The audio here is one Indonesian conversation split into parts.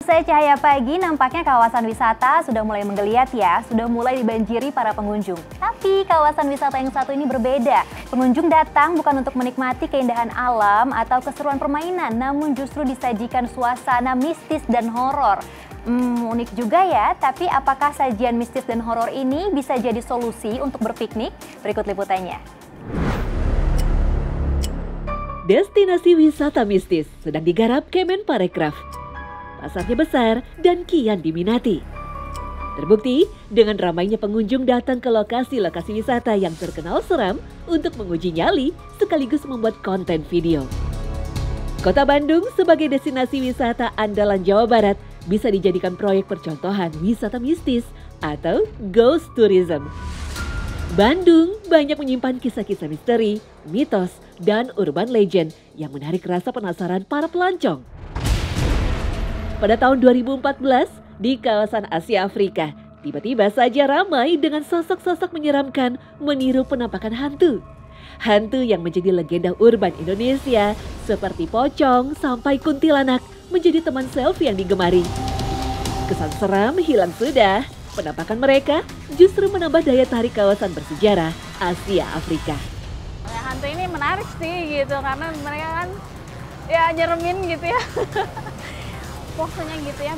Usai cahaya pagi, nampaknya kawasan wisata sudah mulai menggeliat ya, sudah mulai dibanjiri para pengunjung. Tapi kawasan wisata yang satu ini berbeda. Pengunjung datang bukan untuk menikmati keindahan alam atau keseruan permainan, namun justru disajikan suasana mistis dan horor. Unik juga ya, tapi apakah sajian mistis dan horor ini bisa jadi solusi untuk berpiknik? Berikut liputannya. Destinasi wisata mistis sedang digarap Kemenparekraf. Pasarnya besar dan kian diminati. Terbukti dengan ramainya pengunjung datang ke lokasi-lokasi wisata yang terkenal seram untuk menguji nyali sekaligus membuat konten video. Kota Bandung sebagai destinasi wisata andalan Jawa Barat bisa dijadikan proyek percontohan wisata mistis atau ghost tourism. Bandung banyak menyimpan kisah-kisah misteri, mitos, dan urban legend yang menarik rasa penasaran para pelancong. Pada tahun 2014, di kawasan Asia Afrika, tiba-tiba saja ramai dengan sosok-sosok menyeramkan meniru penampakan hantu. Hantu yang menjadi legenda urban Indonesia, seperti pocong sampai kuntilanak, menjadi teman selfie yang digemari. Kesan seram hilang sudah, penampakan mereka justru menambah daya tarik kawasan bersejarah Asia Afrika. Hantu ini menarik sih gitu, karena mereka kan ya nyeremin gitu ya. Posenya gitu ya,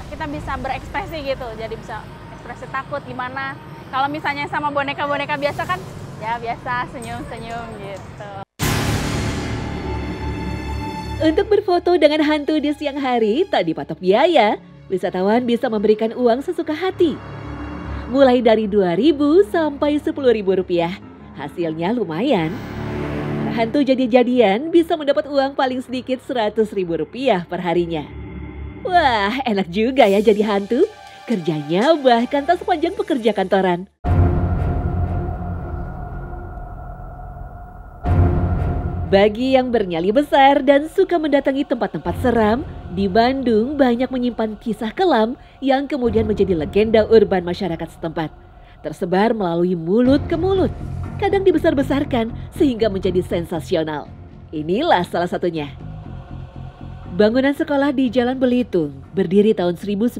kita bisa berekspresi gitu, jadi bisa ekspresi takut gimana. Kalau misalnya sama boneka-boneka biasa kan ya biasa senyum-senyum gitu. Untuk berfoto dengan hantu di siang hari tak dipatok biaya, wisatawan bisa memberikan uang sesuka hati. Mulai dari Rp2.000 sampai Rp10.000, hasilnya lumayan. Hantu jadi-jadian bisa mendapat uang paling sedikit Rp100.000 per harinya. Wah, enak juga ya jadi hantu. Kerjanya bahkan tak sepanjang pekerja kantoran. Bagi yang bernyali besar dan suka mendatangi tempat-tempat seram, di Bandung banyak menyimpan kisah kelam yang kemudian menjadi legenda urban masyarakat setempat. Tersebar melalui mulut ke mulut, kadang dibesar-besarkan sehingga menjadi sensasional. Inilah salah satunya. Bangunan sekolah di Jalan Belitung berdiri tahun 1915,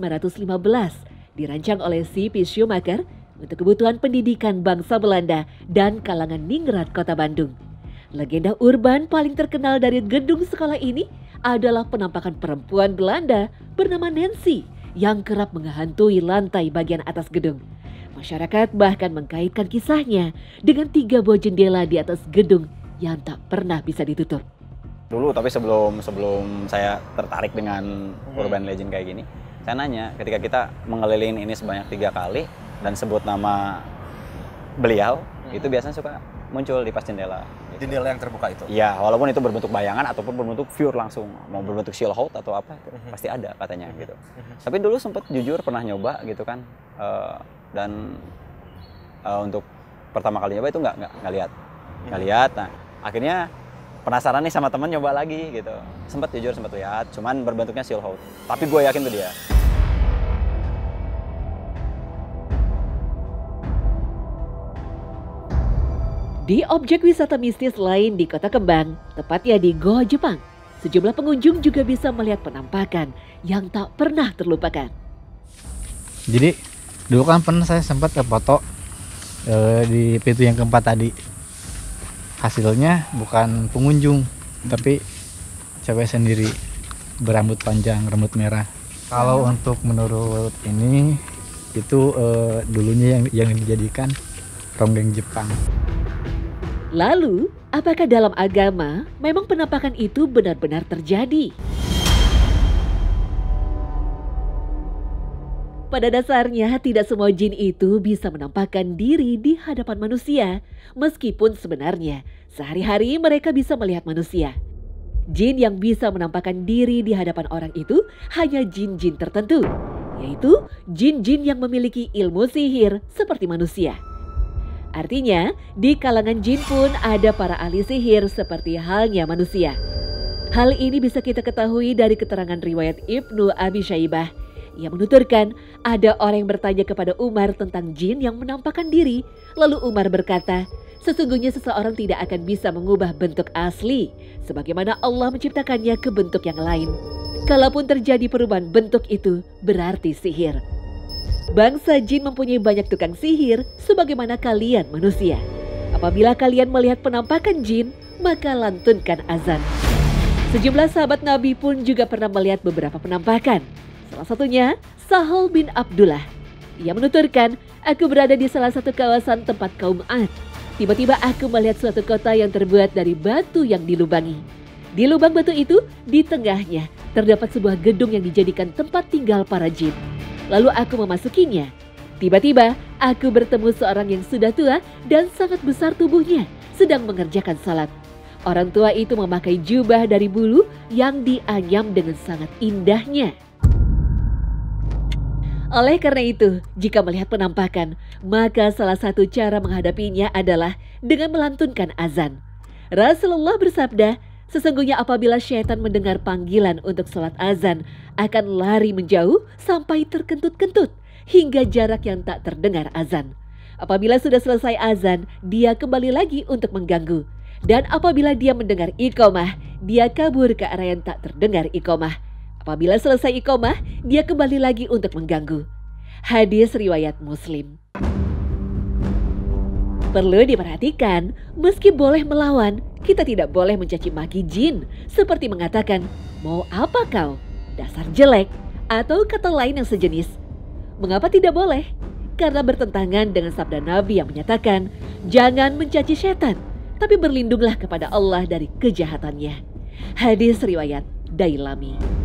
dirancang oleh C.P. Schumacher untuk kebutuhan pendidikan bangsa Belanda dan kalangan ningrat kota Bandung. Legenda urban paling terkenal dari gedung sekolah ini adalah penampakan perempuan Belanda bernama Nancy yang kerap menghantui lantai bagian atas gedung. Masyarakat bahkan mengkaitkan kisahnya dengan 3 buah jendela di atas gedung yang tak pernah bisa ditutup. Dulu, tapi sebelum saya tertarik dengan urban legend kayak gini, saya nanya ketika kita mengelilingin ini sebanyak 3 kali dan sebut nama beliau, itu biasanya suka muncul di pas jendela. Gitu. Jendela yang terbuka itu? Iya, walaupun itu berbentuk bayangan ataupun berbentuk view langsung, mau berbentuk silhouette atau apa, pasti ada katanya gitu. Tapi dulu sempat jujur pernah nyoba gitu kan, dan untuk pertama kali nyoba itu nggak lihat. Nah, akhirnya penasaran nih sama teman, nyoba lagi gitu. Sempat lihat, cuman berbentuknya silhouette. Tapi gue yakin tuh dia. Di objek wisata mistis lain di Kota Kembang, tepatnya di Goa Jepang, sejumlah pengunjung juga bisa melihat penampakan yang tak pernah terlupakan. Jadi dulu kan pernah saya sempat ke foto di pintu yang keempat tadi. Hasilnya bukan pengunjung, tapi cewek sendiri berambut panjang, rambut merah. Kalau untuk menurut ini itu dulunya yang dijadikan ronggeng Jepang. Lalu, apakah dalam agama memang penampakan itu benar-benar terjadi? Pada dasarnya, tidak semua jin itu bisa menampakkan diri di hadapan manusia, meskipun sebenarnya sehari-hari mereka bisa melihat manusia. Jin yang bisa menampakkan diri di hadapan orang itu hanya jin-jin tertentu, yaitu jin-jin yang memiliki ilmu sihir seperti manusia. Artinya, di kalangan jin pun ada para ahli sihir seperti halnya manusia. Hal ini bisa kita ketahui dari keterangan riwayat Ibnu Abi Syaibah. Ia menuturkan ada orang yang bertanya kepada Umar tentang jin yang menampakkan diri. Lalu Umar berkata, Sesungguhnya seseorang tidak akan bisa mengubah bentuk asli sebagaimana Allah menciptakannya ke bentuk yang lain. Kalaupun terjadi perubahan bentuk itu berarti sihir. Bangsa jin mempunyai banyak tukang sihir sebagaimana kalian manusia. Apabila kalian melihat penampakan jin, maka lantunkan azan. Sejumlah sahabat Nabi pun juga pernah melihat beberapa penampakan. Salah satunya Sahal bin Abdullah. Ia menuturkan, aku berada di salah satu kawasan tempat kaum Ad. Tiba-tiba aku melihat suatu kota yang terbuat dari batu yang dilubangi. Di lubang batu itu, di tengahnya terdapat sebuah gedung yang dijadikan tempat tinggal para jin. Lalu aku memasukinya. Tiba-tiba aku bertemu seorang yang sudah tua dan sangat besar tubuhnya sedang mengerjakan salat. Orang tua itu memakai jubah dari bulu yang dianyam dengan sangat indahnya. Oleh karena itu, jika melihat penampakan, maka salah satu cara menghadapinya adalah dengan melantunkan azan. Rasulullah bersabda, sesungguhnya apabila syaitan mendengar panggilan untuk sholat azan, akan lari menjauh sampai terkentut-kentut hingga jarak yang tak terdengar azan. Apabila sudah selesai azan, dia kembali lagi untuk mengganggu. Dan apabila dia mendengar iqamah, dia kabur ke arah yang tak terdengar iqamah. Apabila selesai iqamah, dia kembali lagi untuk mengganggu. Hadis riwayat Muslim. Perlu diperhatikan, meski boleh melawan, kita tidak boleh mencaci maki jin seperti mengatakan, mau apa kau? Dasar jelek, atau kata lain yang sejenis. Mengapa tidak boleh? Karena bertentangan dengan sabda Nabi yang menyatakan, jangan mencaci setan, tapi berlindunglah kepada Allah dari kejahatannya. Hadis riwayat Dailami.